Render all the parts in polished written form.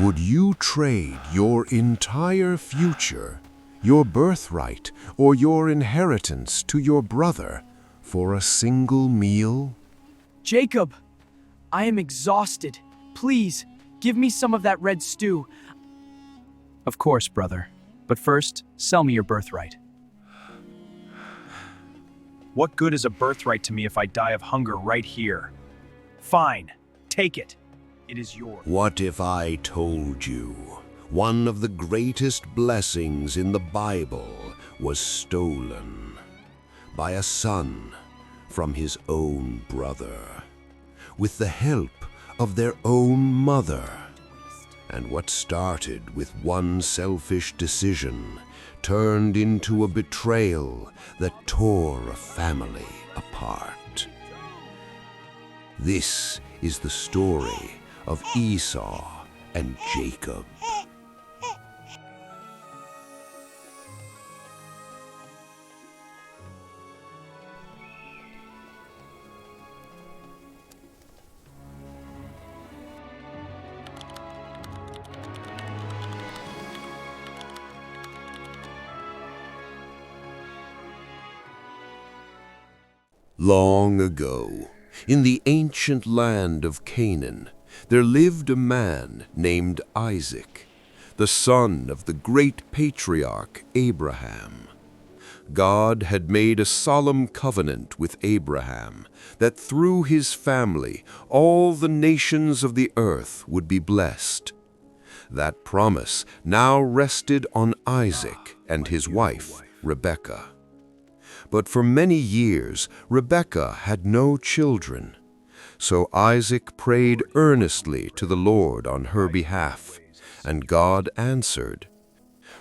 Would you trade your entire future, your birthright, or your inheritance to your brother for a single meal? Jacob, I am exhausted. Please, give me some of that red stew. Of course, brother. But first, sell me your birthright. What good is a birthright to me if I die of hunger right here? Fine, take it. It is yours. What if I told you one of the greatest blessings in the Bible was stolen by a son from his own brother, with the help of their own mother? And what started with one selfish decision turned into a betrayal that tore a family apart. This is the story of Esau and Jacob. Long ago, in the ancient land of Canaan, there lived a man named Isaac, the son of the great patriarch Abraham. God had made a solemn covenant with Abraham that through his family all the nations of the earth would be blessed. That promise now rested on Isaac and his wife, Rebekah. But for many years, Rebekah had no children. So Isaac prayed earnestly to the Lord on her behalf, and God answered.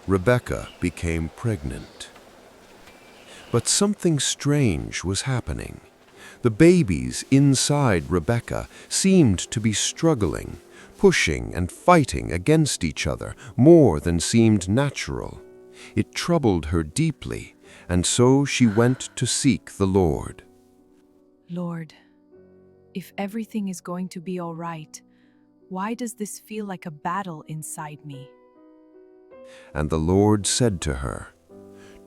Rebekah became pregnant. But something strange was happening. The babies inside Rebekah seemed to be struggling, pushing and fighting against each other more than seemed natural. It troubled her deeply, and so she went to seek the Lord. Lord, if everything is going to be all right, why does this feel like a battle inside me? And the Lord said to her,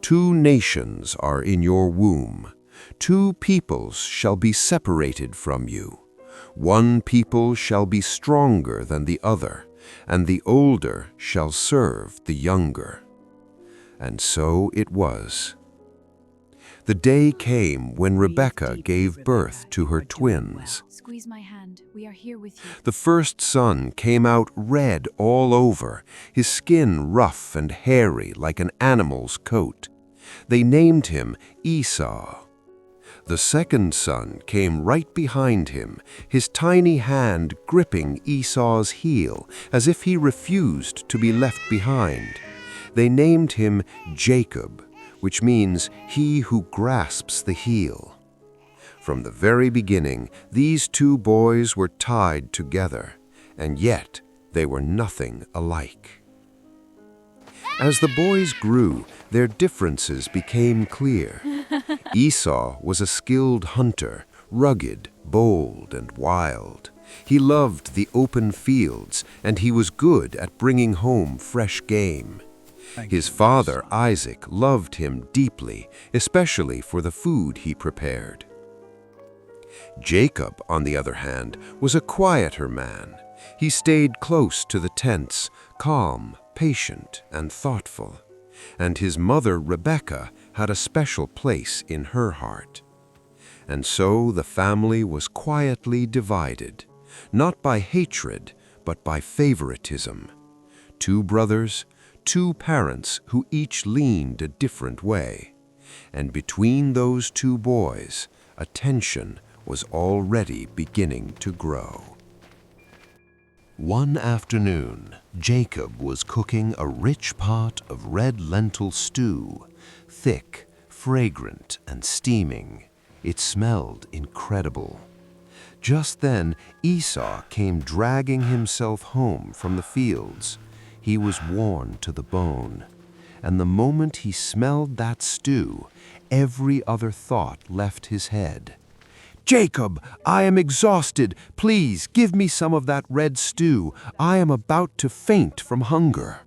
2 nations are in your womb. 2 peoples shall be separated from you. One people shall be stronger than the other, and the older shall serve the younger. And so it was. The day came when Rebekah gave birth to her twins. Squeeze my hand. We are here with you. The first son came out red all over, his skin rough and hairy like an animal's coat. They named him Esau. The second son came right behind him, his tiny hand gripping Esau's heel as if he refused to be left behind. They named him Jacob, which means he who grasps the heel. From the very beginning, these 2 boys were tied together, and yet they were nothing alike. As the boys grew, their differences became clear. Esau was a skilled hunter, rugged, bold, and wild. He loved the open fields, and he was good at bringing home fresh game. His father, Isaac, loved him deeply, especially for the food he prepared. Jacob, on the other hand, was a quieter man. He stayed close to the tents, calm, patient, and thoughtful. And his mother, Rebekah, had a special place in her heart. And so the family was quietly divided, not by hatred, but by favoritism. 2 brothers, 2 parents who each leaned a different way. And between those 2 boys, a tension was already beginning to grow. One afternoon, Jacob was cooking a rich pot of red lentil stew, thick, fragrant, and steaming. It smelled incredible. Just then, Esau came dragging himself home from the fields. He was worn to the bone, and the moment he smelled that stew, every other thought left his head. "Jacob, I am exhausted. Please give me some of that red stew. I am about to faint from hunger."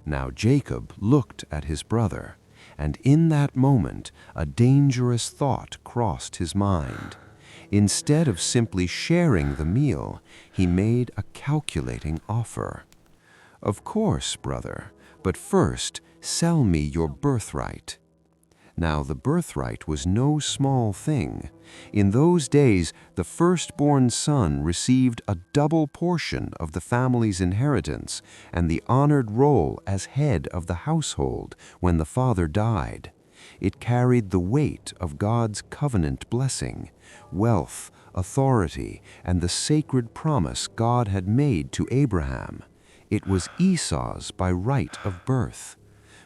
Now Jacob looked at his brother, and in that moment a dangerous thought crossed his mind. Instead of simply sharing the meal, he made a calculating offer. "Of course, brother, but first sell me your birthright." Now the birthright was no small thing. In those days, the firstborn son received a double portion of the family's inheritance and the honored role as head of the household when the father died. It carried the weight of God's covenant blessing, wealth, authority, and the sacred promise God had made to Abraham. It was Esau's by right of birth.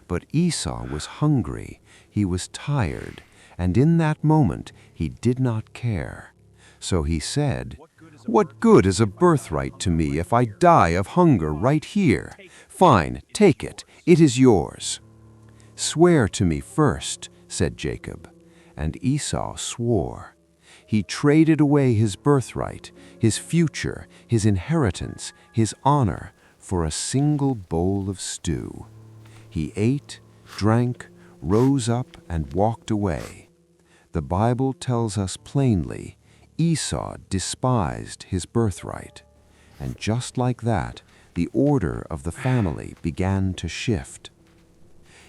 But Esau was hungry, he was tired, and in that moment he did not care. So he said, "What good is a birthright to me if I die of hunger right here? Fine, take it, it is yours." "Swear to me first," said Jacob. And Esau swore. He traded away his birthright, his future, his inheritance, his honor, for a single bowl of stew. He ate, drank, rose up, and walked away. The Bible tells us plainly, Esau despised his birthright. And just like that, the order of the family began to shift.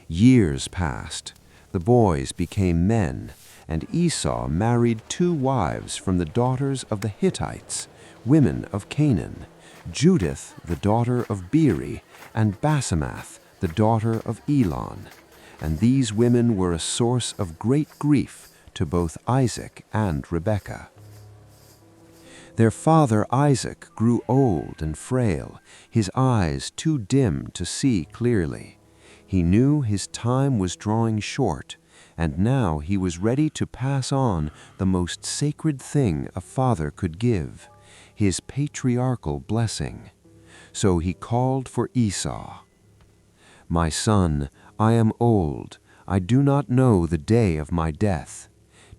Years passed. The boys became men, and Esau married 2 wives from the daughters of the Hittites, women of Canaan, Judith, the daughter of Beeri, and Basemath, the daughter of Elon. And these women were a source of great grief to both Isaac and Rebekah. Their father Isaac grew old and frail, his eyes too dim to see clearly. He knew his time was drawing short, and now he was ready to pass on the most sacred thing a father could give, his patriarchal blessing. So he called for Esau. "My son, I am old. I do not know the day of my death.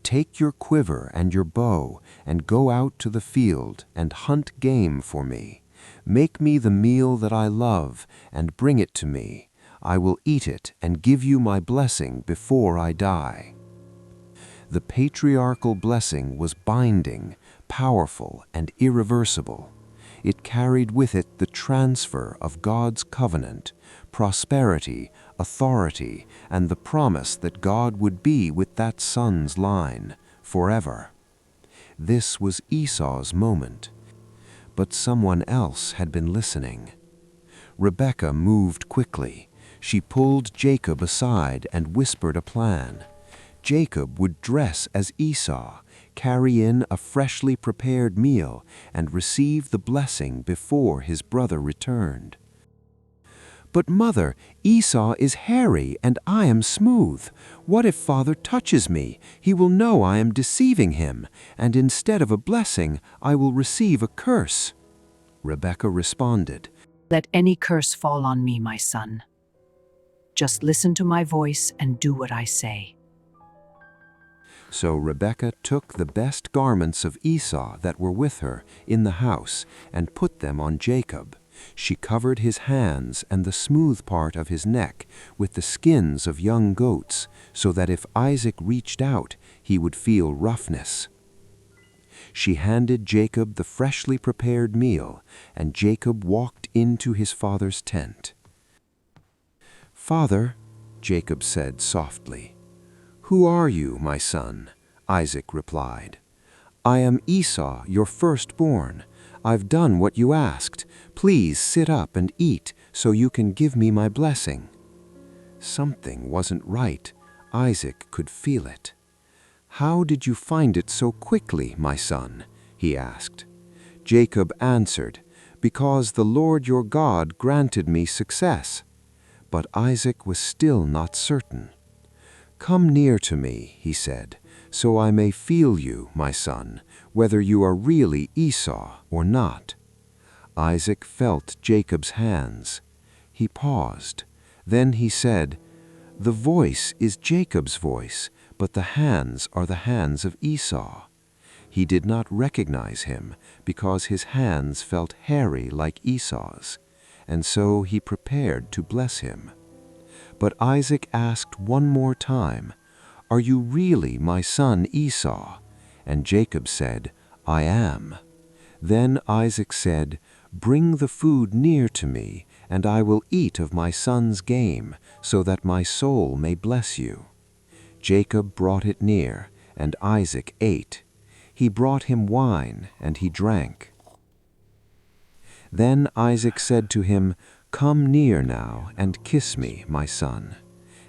Take your quiver and your bow and go out to the field and hunt game for me. Make me the meal that I love and bring it to me. I will eat it and give you my blessing before I die." The patriarchal blessing was binding, powerful, and irreversible. It carried with it the transfer of God's covenant, prosperity, authority, and the promise that God would be with that son's line forever. This was Esau's moment. But someone else had been listening. Rebekah moved quickly. She pulled Jacob aside and whispered a plan. Jacob would dress as Esau, carry in a freshly prepared meal, and receive the blessing before his brother returned. "But mother, Esau is hairy and I am smooth. What if father touches me? He will know I am deceiving him, and instead of a blessing, I will receive a curse." Rebekah responded, Let any curse fall on me, my son. Just listen to my voice and do what I say. So Rebekah took the best garments of Esau that were with her in the house and put them on Jacob. She covered his hands and the smooth part of his neck with the skins of young goats, so that if Isaac reached out, he would feel roughness. She handed Jacob the freshly prepared meal, and Jacob walked into his father's tent. "Father," Jacob said softly. "Who are you, my son?" Isaac replied. "I am Esau, your firstborn. I've done what you asked. Please sit up and eat so you can give me my blessing." Something wasn't right. Isaac could feel it. "How did you find it so quickly, my son?" he asked. Jacob answered, "Because the Lord your God granted me success." But Isaac was still not certain. "Come near to me," he said, "so I may feel you, my son, whether you are really Esau or not." Isaac felt Jacob's hands. He paused. Then he said, "The voice is Jacob's voice, but the hands are the hands of Esau." He did not recognize him because his hands felt hairy like Esau's, and so he prepared to bless him. But Isaac asked one more time, "Are you really my son Esau?" And Jacob said, "I am." Then Isaac said, "Bring the food near to me, and I will eat of my son's game, so that my soul may bless you." Jacob brought it near, and Isaac ate. He brought him wine, and he drank. Then Isaac said to him, "Come near now, and kiss me, my son."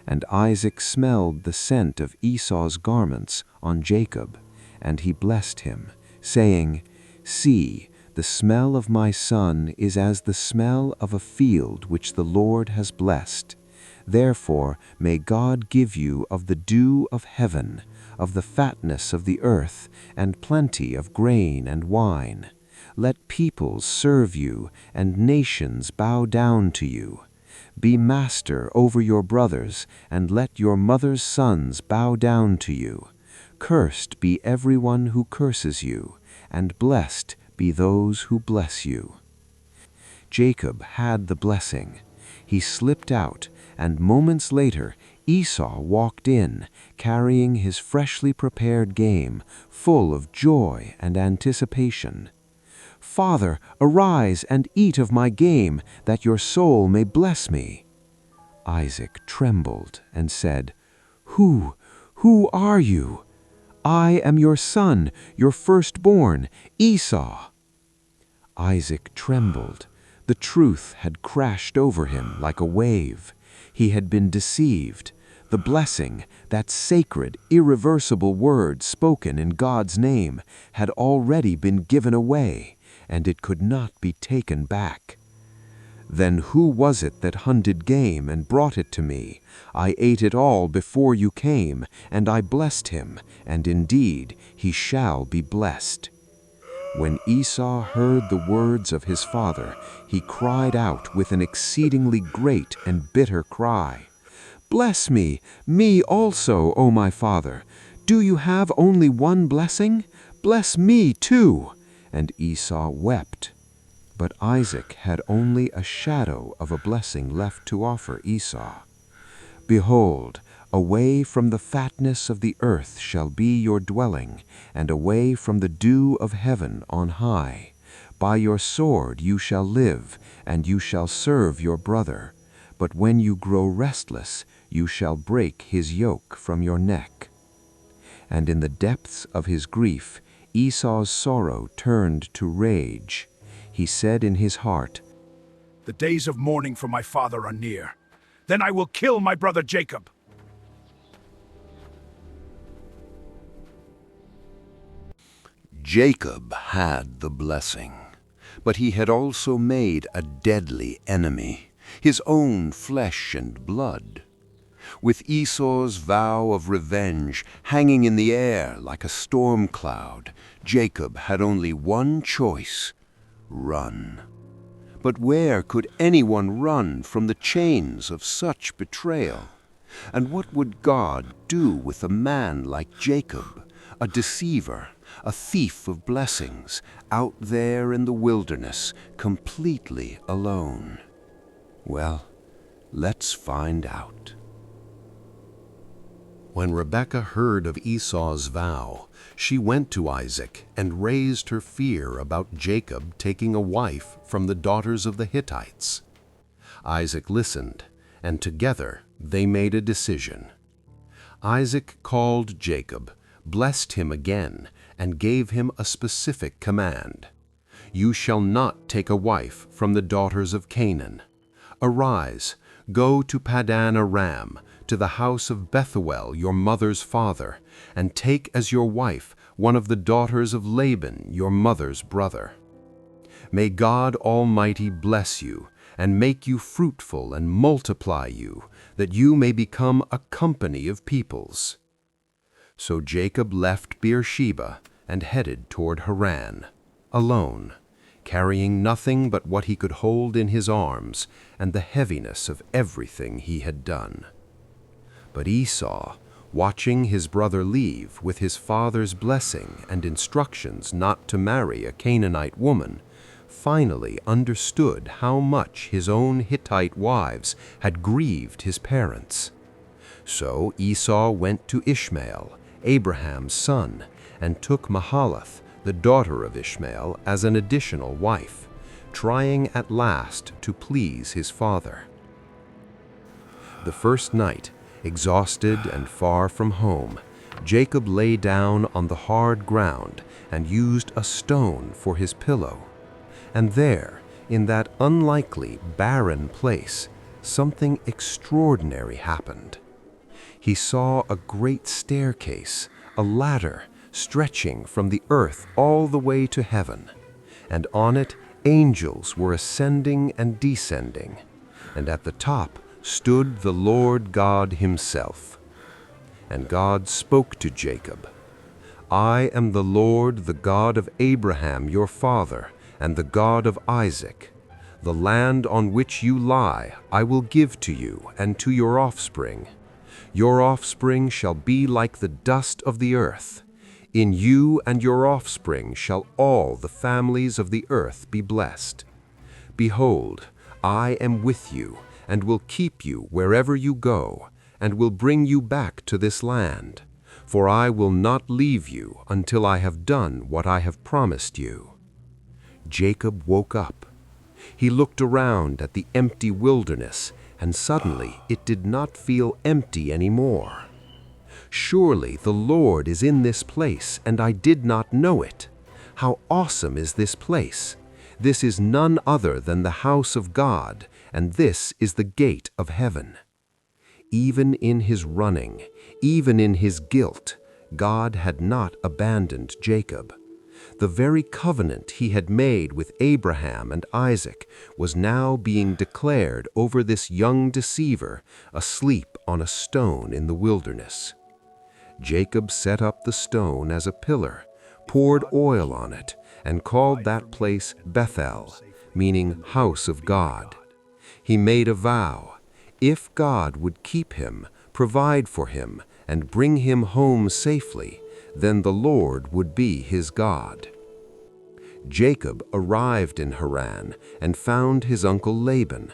And Isaac smelled the scent of Esau's garments on Jacob, and he blessed him, saying, "See, the smell of my son is as the smell of a field which the Lord has blessed. Therefore may God give you of the dew of heaven, of the fatness of the earth, and plenty of grain and wine. Let peoples serve you, and nations bow down to you. Be master over your brothers, and let your mother's sons bow down to you. Cursed be everyone who curses you, and blessed be those who bless you." Jacob had the blessing. He slipped out, and moments later Esau walked in, carrying his freshly prepared game, full of joy and anticipation. "Father, arise and eat of my game, that your soul may bless me." Isaac trembled and said, Who are you?" "I am your son, your firstborn, Esau." Isaac trembled. The truth had crashed over him like a wave. He had been deceived. The blessing, that sacred, irreversible word spoken in God's name, had already been given away, and it could not be taken back. "Then who was it that hunted game and brought it to me? I ate it all before you came, and I blessed him, and indeed he shall be blessed." When Esau heard the words of his father, he cried out with an exceedingly great and bitter cry, "Bless me, me also, O my father! Do you have only one blessing? Bless me too!" And Esau wept. But Isaac had only a shadow of a blessing left to offer Esau. "Behold, away from the fatness of the earth shall be your dwelling, and away from the dew of heaven on high. By your sword you shall live, and you shall serve your brother. But when you grow restless, you shall break his yoke from your neck." And in the depths of his grief, Esau's sorrow turned to rage. He said in his heart, "The days of mourning for my father are near. Then I will kill my brother Jacob." Jacob had the blessing, but he had also made a deadly enemy, his own flesh and blood. With Esau's vow of revenge hanging in the air like a storm cloud, Jacob had only one choice: run. But where could anyone run from the chains of such betrayal? And what would God do with a man like Jacob, a deceiver, a thief of blessings, out there in the wilderness, completely alone? Well, let's find out. When Rebekah heard of Esau's vow, she went to Isaac and raised her fear about Jacob taking a wife from the daughters of the Hittites. Isaac listened, and together they made a decision. Isaac called Jacob, blessed him again, and gave him a specific command. "You shall not take a wife from the daughters of Canaan. Arise, go to Paddan Aram, to the house of Bethuel, your mother's father, and take as your wife one of the daughters of Laban, your mother's brother. May God Almighty bless you, and make you fruitful and multiply you, that you may become a company of peoples." So Jacob left Beersheba and headed toward Haran, alone, carrying nothing but what he could hold in his arms and the heaviness of everything he had done. But Esau watching his brother leave with his father's blessing and instructions not to marry a Canaanite woman, finally understood how much his own Hittite wives had grieved his parents. So Esau went to Ishmael, Abraham's son, and took Mahalath, the daughter of Ishmael, as an additional wife, trying at last to please his father. The first night, exhausted and far from home, Jacob lay down on the hard ground and used a stone for his pillow. And there, in that unlikely, barren place, something extraordinary happened. He saw a great staircase, a ladder, stretching from the earth all the way to heaven, and on it angels were ascending and descending, and at the top stood the Lord God himself. And God spoke to Jacob, "I am the Lord, the God of Abraham your father, and the God of Isaac. The land on which you lie I will give to you and to your offspring. Your offspring shall be like the dust of the earth. In you and your offspring shall all the families of the earth be blessed. Behold, I am with you, and will keep you wherever you go, and will bring you back to this land. For I will not leave you until I have done what I have promised you." Jacob woke up. He looked around at the empty wilderness, and suddenly it did not feel empty anymore. "Surely the Lord is in this place, and I did not know it. How awesome is this place! This is none other than the house of God, and this is the gate of heaven." Even in his running, even in his guilt, God had not abandoned Jacob. The very covenant he had made with Abraham and Isaac was now being declared over this young deceiver asleep on a stone in the wilderness. Jacob set up the stone as a pillar, poured oil on it, and called that place Bethel, meaning house of God. He made a vow: if God would keep him, provide for him, and bring him home safely, then the Lord would be his God. Jacob arrived in Haran and found his uncle Laban.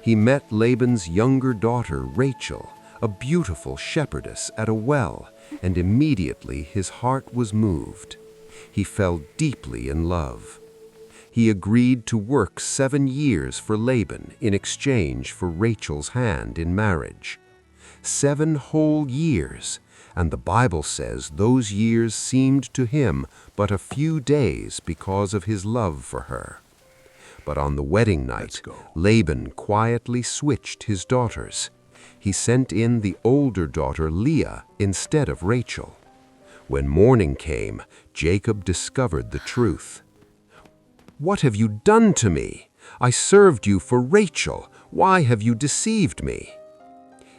He met Laban's younger daughter Rachel, a beautiful shepherdess, at a well, and immediately his heart was moved. He fell deeply in love. He agreed to work 7 years for Laban in exchange for Rachel's hand in marriage. 7 whole years, and the Bible says those years seemed to him but a few days because of his love for her. But on the wedding night, Laban quietly switched his daughters. He sent in the older daughter Leah instead of Rachel. When morning came, Jacob discovered the truth. "What have you done to me? I served you for Rachel. Why have you deceived me?"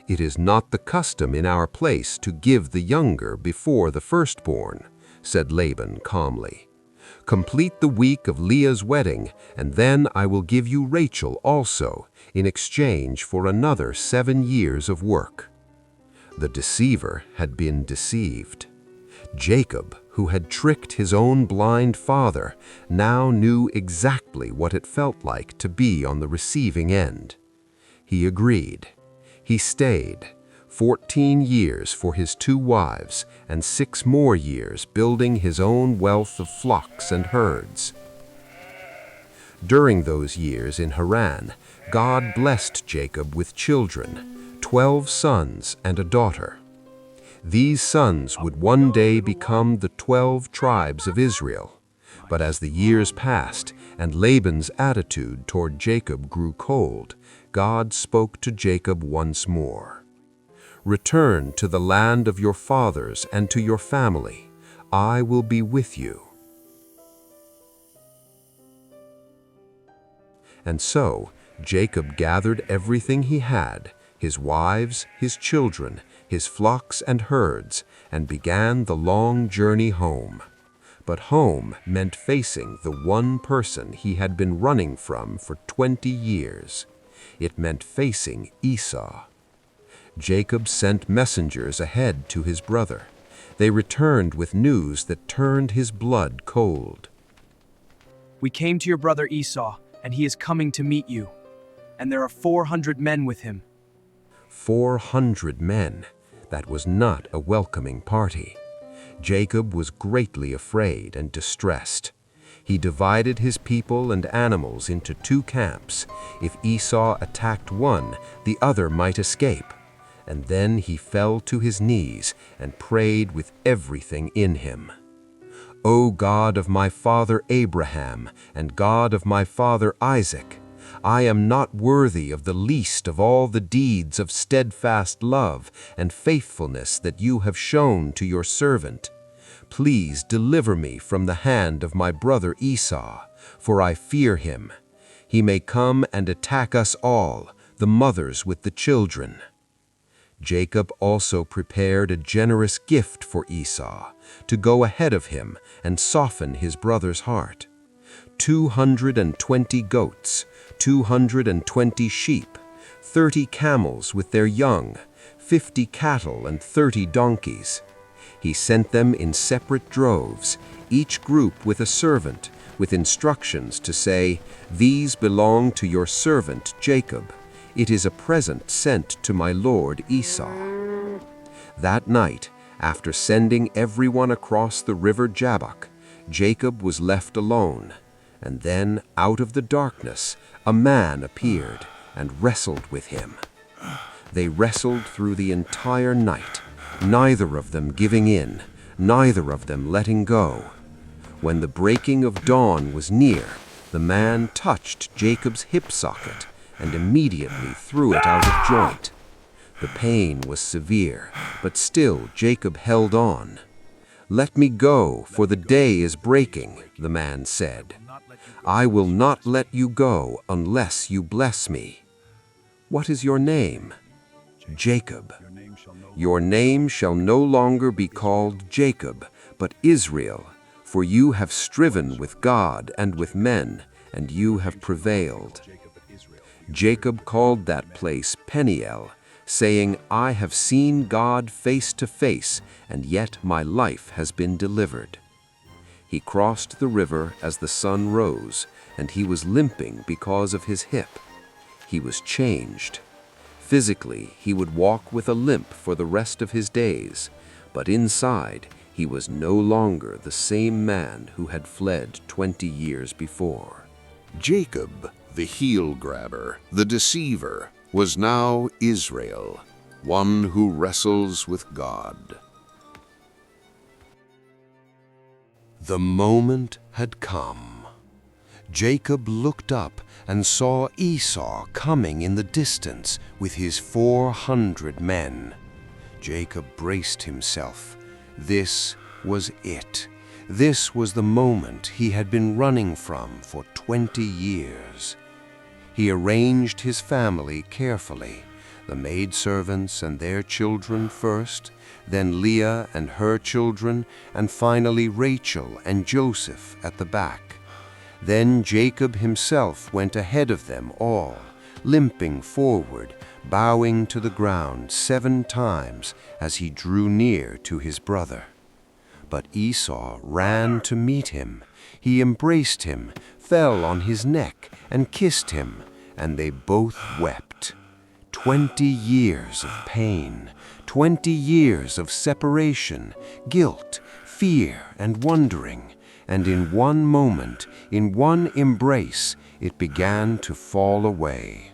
"It is not the custom in our place to give the younger before the firstborn," said Laban calmly. "Complete the week of Leah's wedding, and then I will give you Rachel also, in exchange for another 7 years of work." The deceiver had been deceived. Jacob, who had tricked his own blind father, now knew exactly what it felt like to be on the receiving end. He agreed. He stayed 14 years for his 2 wives and 6 more years building his own wealth of flocks and herds. During those years in Haran, God blessed Jacob with children, 12 sons and a daughter. These sons would one day become the 12 tribes of Israel. But as the years passed and Laban's attitude toward Jacob grew cold, God spoke to Jacob once more. "Return to the land of your fathers and to your family. I will be with you." And so Jacob gathered everything he had, his wives, his children, his flocks and herds, and began the long journey home. But home meant facing the one person he had been running from for 20 years. It meant facing Esau. Jacob sent messengers ahead to his brother. They returned with news that turned his blood cold. We came to your brother Esau, and he is coming to meet you. And there are 400 men with him. 400 men. That was not a welcoming party. Jacob was greatly afraid and distressed. He divided his people and animals into 2 camps. If Esau attacked one, the other might escape. And then he fell to his knees and prayed with everything in him. O God of my father Abraham and God of my father Isaac, I am not worthy of the least of all the deeds of steadfast love and faithfulness that you have shown to your servant. Please deliver me from the hand of my brother Esau, for I fear him. He may come and attack us all, the mothers with the children. Jacob also prepared a generous gift for Esau, to go ahead of him and soften his brother's heart. 220 goats, 220 sheep, 30 camels with their young, 50 cattle and 30 donkeys. He sent them in separate droves, each group with a servant, with instructions to say, "These belong to your servant Jacob. It is a present sent to my lord Esau." That night, after sending everyone across the river Jabbok, Jacob was left alone, and then out of the darkness a man appeared and wrestled with him. They wrestled through the entire night, neither of them giving in, neither of them letting go. When the breaking of dawn was near, the man touched Jacob's hip socket and immediately threw it out of joint. The pain was severe, but still Jacob held on. "Let me go, for the day is breaking," the man said. "I will not let you go unless you bless me." "What is your name?" "Jacob." "Your name shall no longer be called Jacob, but Israel, for you have striven with God and with men, and you have prevailed." Jacob called that place Peniel, saying, "I have seen God face to face, and yet my life has been delivered." He crossed the river as the sun rose, and he was limping because of his hip. He was changed. Physically, he would walk with a limp for the rest of his days, but inside, he was no longer the same man who had fled 20 years before. Jacob, the heel-grabber, the deceiver, was now Israel, one who wrestles with God. The moment had come. Jacob looked up and saw Esau coming in the distance with his 400 men. Jacob braced himself. This was it. This was the moment he had been running from for 20 years. He arranged his family carefully, the maidservants and their children first, then Leah and her children, and finally Rachel and Joseph at the back. Then Jacob himself went ahead of them all, limping forward, bowing to the ground 7 times as he drew near to his brother. But Esau ran to meet him. He embraced him, fell on his neck, and kissed him, and they both wept. 20 years of pain, 20 years of separation, guilt, fear, and wondering, and in one moment, in one embrace, it began to fall away.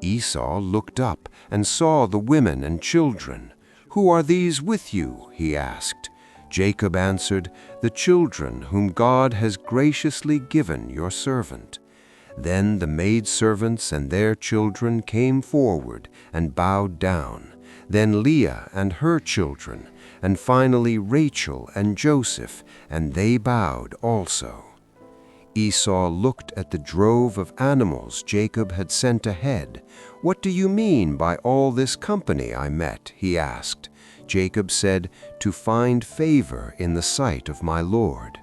Esau looked up and saw the women and children. "Who are these with you?" he asked. Jacob answered, "The children whom God has graciously given your servant." Then the maidservants and their children came forward and bowed down. Then Leah and her children, and finally Rachel and Joseph, and they bowed also. Esau looked at the drove of animals Jacob had sent ahead. "What do you mean by all this company I met?" he asked. Jacob said, "To find favor in the sight of my Lord."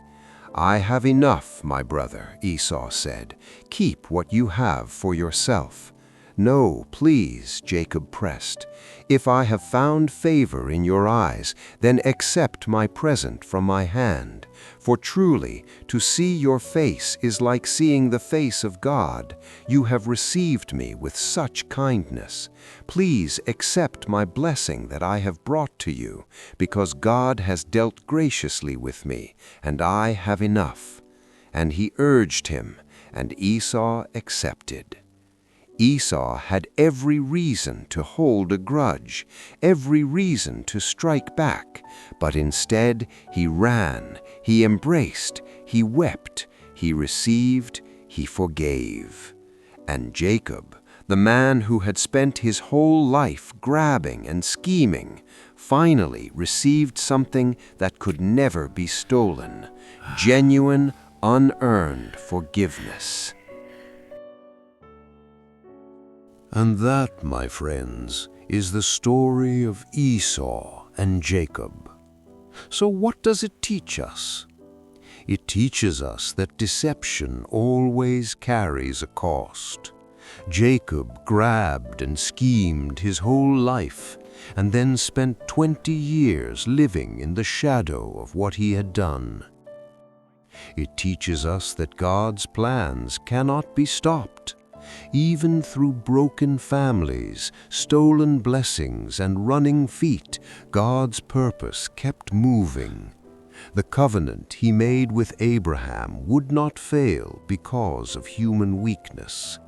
"I have enough, my brother," Esau said. "Keep what you have for yourself." "No, please," Jacob pressed. "If I have found favor in your eyes, then accept my present from my hand. For truly, to see your face is like seeing the face of God. You have received me with such kindness. Please accept my blessing that I have brought to you, because God has dealt graciously with me, and I have enough." And he urged him, and Esau accepted. Esau had every reason to hold a grudge, every reason to strike back, but instead he ran, he embraced, he wept, he received, he forgave. And Jacob, the man who had spent his whole life grabbing and scheming, finally received something that could never be stolen: genuine, unearned forgiveness. And that, my friends, is the story of Esau and Jacob. So what does it teach us? It teaches us that deception always carries a cost. Jacob grabbed and schemed his whole life, and then spent 20 years living in the shadow of what he had done. It teaches us that God's plans cannot be stopped. Even through broken families, stolen blessings, and running feet, God's purpose kept moving. The covenant he made with Abraham would not fail because of human weakness.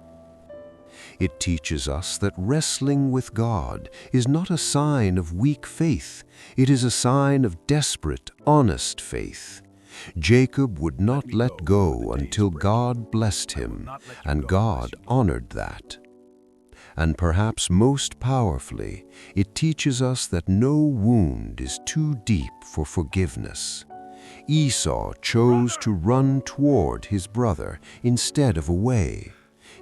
It teaches us that wrestling with God is not a sign of weak faith. It is a sign of desperate, honest faith. Jacob would not let go until God blessed him, and God honored that. And perhaps most powerfully, it teaches us that no wound is too deep for forgiveness. Esau chose to run toward his brother instead of away.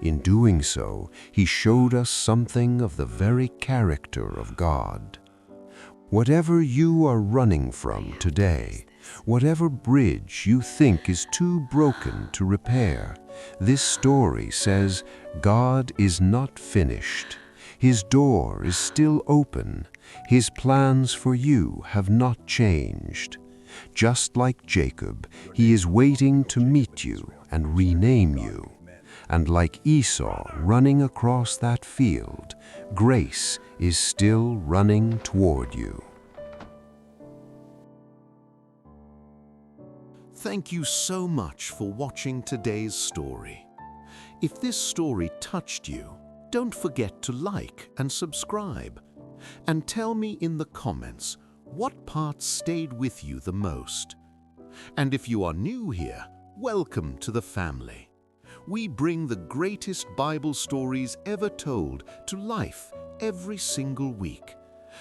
In doing so, he showed us something of the very character of God. Whatever you are running from today, whatever bridge you think is too broken to repair, this story says God is not finished. His door is still open. His plans for you have not changed. Just like Jacob, he is waiting to meet you and rename you. And like Esau running across that field, grace is still running toward you. Thank you so much for watching today's story. If this story touched you, don't forget to like and subscribe. And tell me in the comments what parts stayed with you the most. And if you are new here, welcome to the family. We bring the greatest Bible stories ever told to life every single week.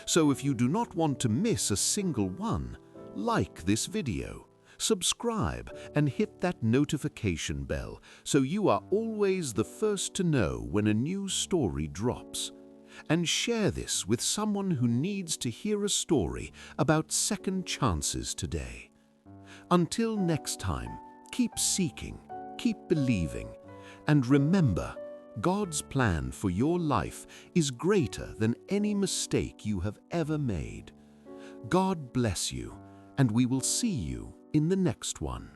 So if you do not want to miss a single one, like this video, subscribe and hit that notification bell so you are always the first to know when a new story drops. And share this with someone who needs to hear a story about second chances today. Until next time, keep seeking, keep believing, and remember, God's plan for your life is greater than any mistake you have ever made. God bless you, and we will see you in the next one.